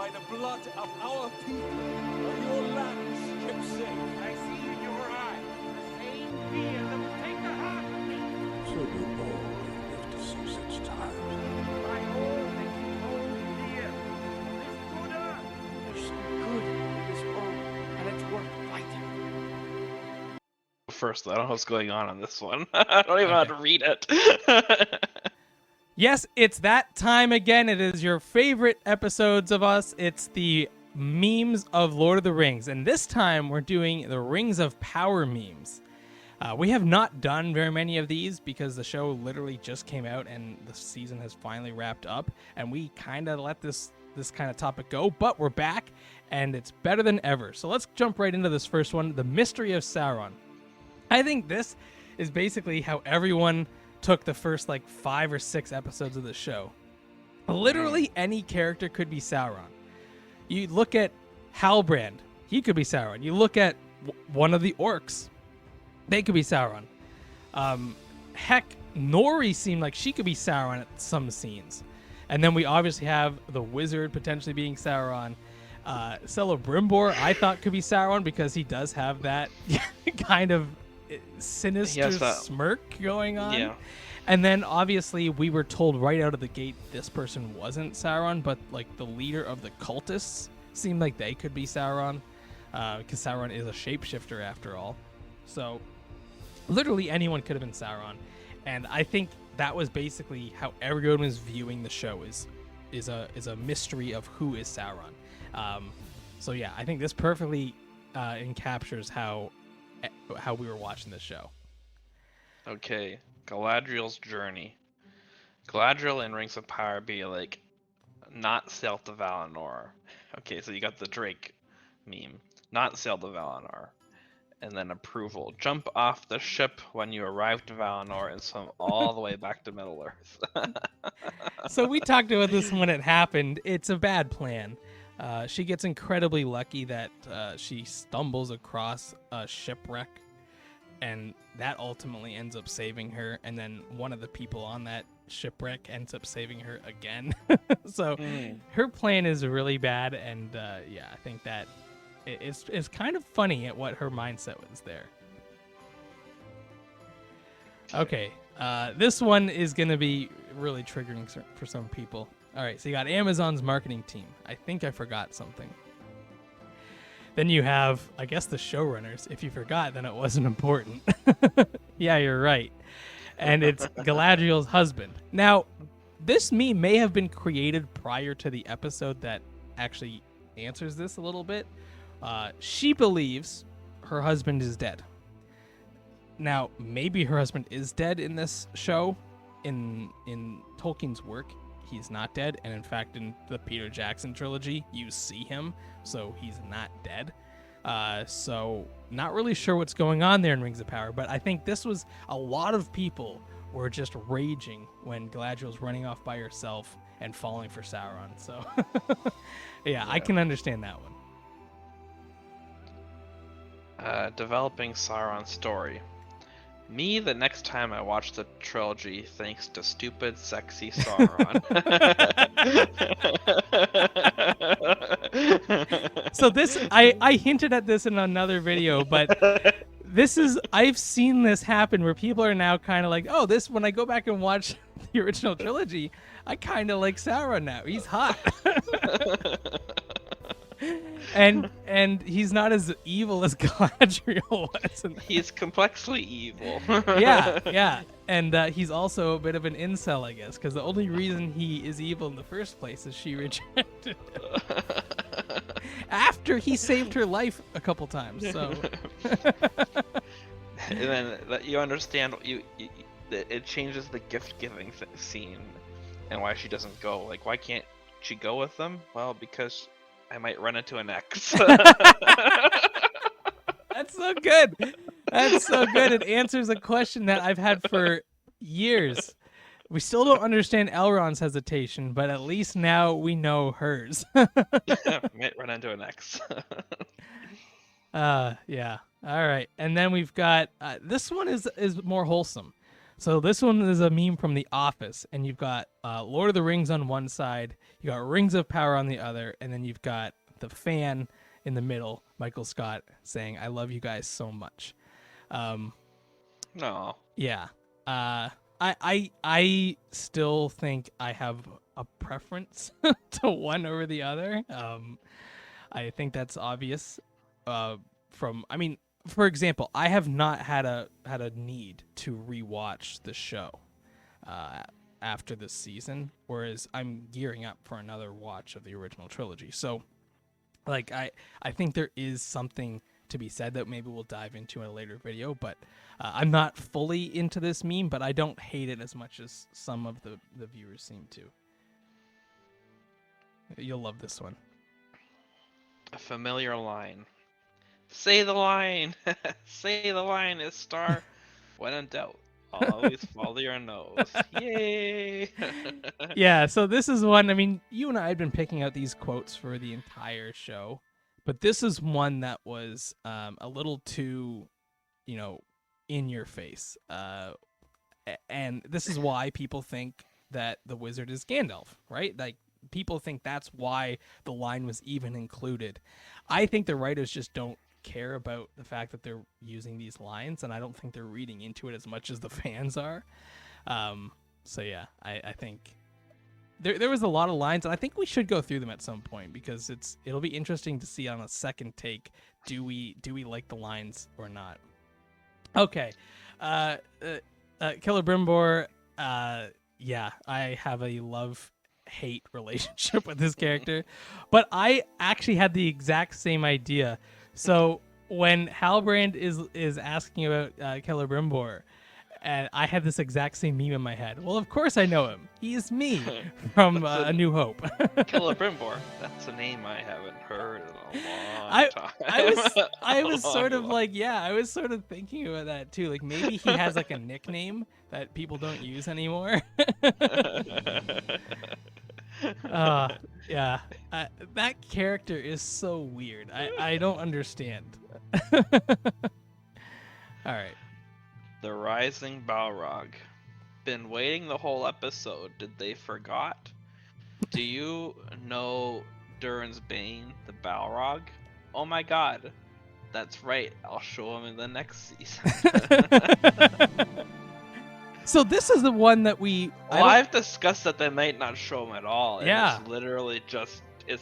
by the blood of our people are your lands kept safe. I see in your eyes the same fear that will take the heart of me. So do all who live to see such times. By all that you hold dear, this good earth. There's some good in this world, and it's worth fighting. First, I don't know what's going on this one. I don't even know how to read it. Yes, it's that time again. It is your favorite episodes of us. It's the memes of Lord of the Rings. And this time we're doing the Rings of Power memes. We have not done very many of these because the show literally just came out and the season has finally wrapped up. And we kind of let this kind of topic go. But we're back and it's better than ever. So let's jump right into this first one. The Mystery of Sauron. I think this is basically how everyone took the first 5 or 6 episodes of the show. Literally any character could be Sauron. You look at Halbrand, he could be Sauron. You look at one of the orcs, they could be Sauron. Heck, Nori seemed like she could be Sauron at some scenes. And then we obviously have the wizard potentially being Sauron. Celebrimbor I thought could be Sauron because he does have that kind of sinister smirk going on. Yeah. And then obviously we were told right out of the gate this person wasn't Sauron, but the leader of the cultists seemed like they could be Sauron, because Sauron is a shapeshifter after all. So literally anyone could have been Sauron, and I think that was basically how everyone was viewing the show is a mystery of who is Sauron. So yeah, I think this perfectly encaptures how we were watching this show. Okay, Galadriel's journey. Galadriel in Rings of Power be not sail to Valinor. Okay, so you got the Drake meme. Not sail to Valinor. And then approval. Jump off the ship when you arrive to Valinor and swim all the way back to Middle Earth. So we talked about this when it happened. It's a bad plan. She gets incredibly lucky that she stumbles across a shipwreck, and that ultimately ends up saving her. And then one of the people on that shipwreck ends up saving her again. So her plan is really bad, and yeah, I think that it's kind of funny at what her mindset was there. Okay, this one is going to be really triggering for some people. All right, so you got Amazon's marketing team. I think I forgot something. Then you have, I guess, the showrunners. If you forgot, then it wasn't important. Yeah, you're right. And it's Galadriel's husband. Now, this meme may have been created prior to the episode that actually answers this a little bit. She believes her husband is dead. Now, maybe her husband is dead in this show. In Tolkien's work, he's not dead, and in fact in the Peter Jackson trilogy you see him, so he's not dead. So not really sure what's going on there in Rings of Power, but I think this was a lot of people were just raging when Galadriel's running off by herself and falling for Sauron. So yeah, I can understand that one. Developing Sauron's story. Me, the next time I watch the trilogy, thanks to stupid, sexy Sauron. So this, I hinted at this in another video, but I've seen this happen where people are now kind of like, oh, when I go back and watch the original trilogy, I kind of like Sauron now. He's hot. And he's not as evil as Galadriel was. He's complexly evil. Yeah. And he's also a bit of an incel, I guess, because the only reason he is evil in the first place is she rejected him. After he saved her life a couple times, so... And then you understand, it changes the gift-giving scene and why she doesn't go. Why can't she go with them? Well, because... I might run into an ex. That's so good. That's so good. It answers a question that I've had for years. We still don't understand Elrond's hesitation, but at least now we know hers. Might run into an ex. Yeah. All right. And then we've got this one is more wholesome. So this one is a meme from The Office, and you've got Lord of the Rings on one side, you got Rings of Power on the other, and then you've got the fan in the middle, Michael Scott, saying, "I love you guys so much." No. Yeah. I still think I have a preference to one over the other. I think that's obvious. For example, I have not had a need to rewatch the show after this season, whereas I'm gearing up for another watch of the original trilogy. So, like, I think there is something to be said that maybe we'll dive into in a later video, but I'm not fully into this meme, but I don't hate it as much as some of the viewers seem to. You'll love this one. A familiar line. Say the line! Say the line is star. When in doubt, always follow your nose. Yay! Yeah, so this is one, I mean, you and I had been picking out these quotes for the entire show, but this is one that was a little too, in your face. And this is why people think that the wizard is Gandalf, right? Like, people think that's why the line was even included. I think the writers just don't care about the fact that they're using these lines, and I don't think they're reading into it as much as the fans are. So yeah, I think there was a lot of lines, and I think we should go through them at some point because it'll be interesting to see on a second take, do we like the lines or not. Okay, Celebrimbor, yeah, I have a love-hate relationship with this character, but I actually had the exact same idea. So when Halbrand is asking about Celebrimbor, and I had this exact same meme in my head. Well, of course I know him. He is me from A New Hope. Celebrimbor. That's a name I haven't heard in a long time. I was sort of like, yeah, I was sort of thinking about that too. Like maybe he has like a nickname that people don't use anymore. Yeah, that character is so weird. I don't understand. All right. The Rising Balrog. Been waiting the whole episode. Did they forgot? Do you know Durin's Bane, the Balrog? Oh my god. That's right. I'll show him in the next season. So this is the one that I've discussed that they might not show him at all. And yeah. It's literally just a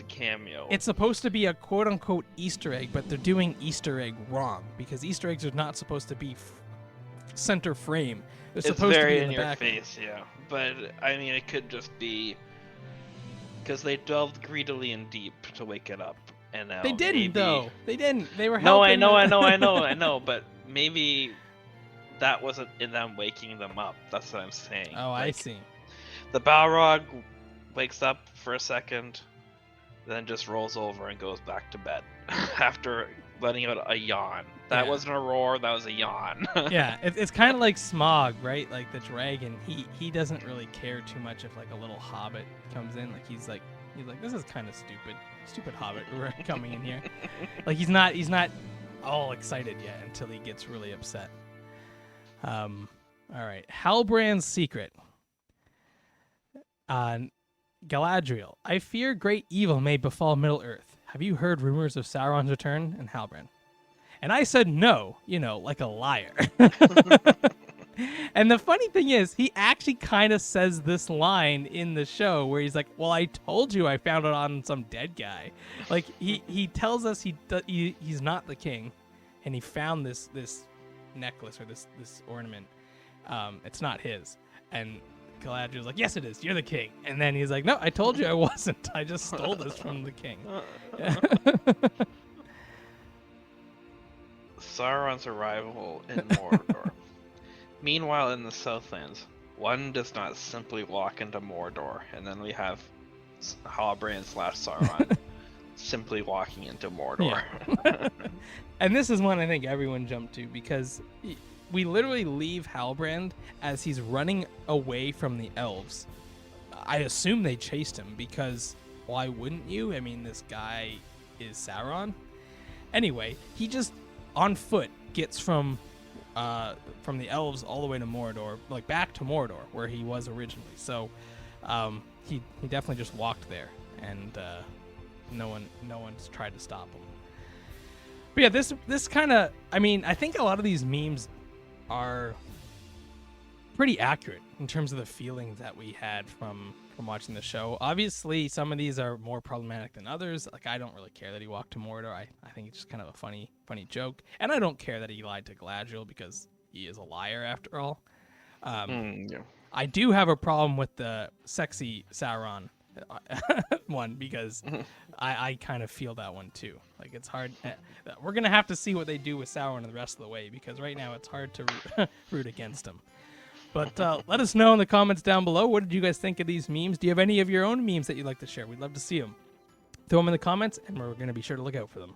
cameo. It's supposed to be a quote-unquote Easter egg, but they're doing Easter egg wrong because Easter eggs are not supposed to be center frame. They're supposed to be in the your back. face, yeah. But I mean, it could just be because they delved greedily and deep to wake it up, and now they didn't though. They didn't. They were No, helping. I know. But maybe that wasn't in them waking them up. That's what I'm saying. Oh, I see. The Balrog wakes up for a second, then just rolls over and goes back to bed after letting out a yawn. That wasn't a roar, that was a yawn. Yeah, it's kind of like Smaug, right? Like the dragon, he doesn't really care too much if like a little hobbit comes in. Like he's like this is kind of stupid hobbit coming in here. Like he's not all excited yet until he gets really upset. All right, Halbrand's secret. Galadriel, I fear great evil may befall Middle-earth. Have you heard rumors of Sauron's return? And Halbrand. And I said no, like a liar. And the funny thing is, he actually kind of says this line in the show where he's like, well, I told you I found it on some dead guy. Like, he tells us he's not the king, and he found this necklace or this ornament. It's not his. And Galadriel's like, yes, it is. You're the king. And then he's like, no, I told you I wasn't. I just stole this from the king. Sauron's arrival in Mordor. Meanwhile, in the Southlands, one does not simply walk into Mordor, and then we have Halbrand / Sauron simply walking into Mordor. Yeah. And this is one I think everyone jumped to because we literally leave Halbrand as he's running away from the elves. I assume they chased him because why wouldn't you? I mean, this guy is Sauron. Anyway, he just on foot gets from from the elves all the way to Mordor, like back to Mordor where he was originally. So he definitely just walked there, and no one's tried to stop him. But yeah, this kind of, I mean, I think a lot of these memes are pretty accurate in terms of the feelings that we had from watching the show. Obviously, some of these are more problematic than others. Like, I don't really care that he walked to Mordor. I think it's just kind of a funny joke. And I don't care that he lied to Galadriel because he is a liar after all. Yeah. I do have a problem with the sexy Sauron one because I kind of feel that one too. Like, it's hard. We're going to have to see what they do with Sauron the rest of the way, because right now it's hard to root against him. But let us know in the comments down below. What did you guys think of these memes? Do you have any of your own memes that you'd like to share? We'd love to see them. Throw them in the comments, and we're going to be sure to look out for them.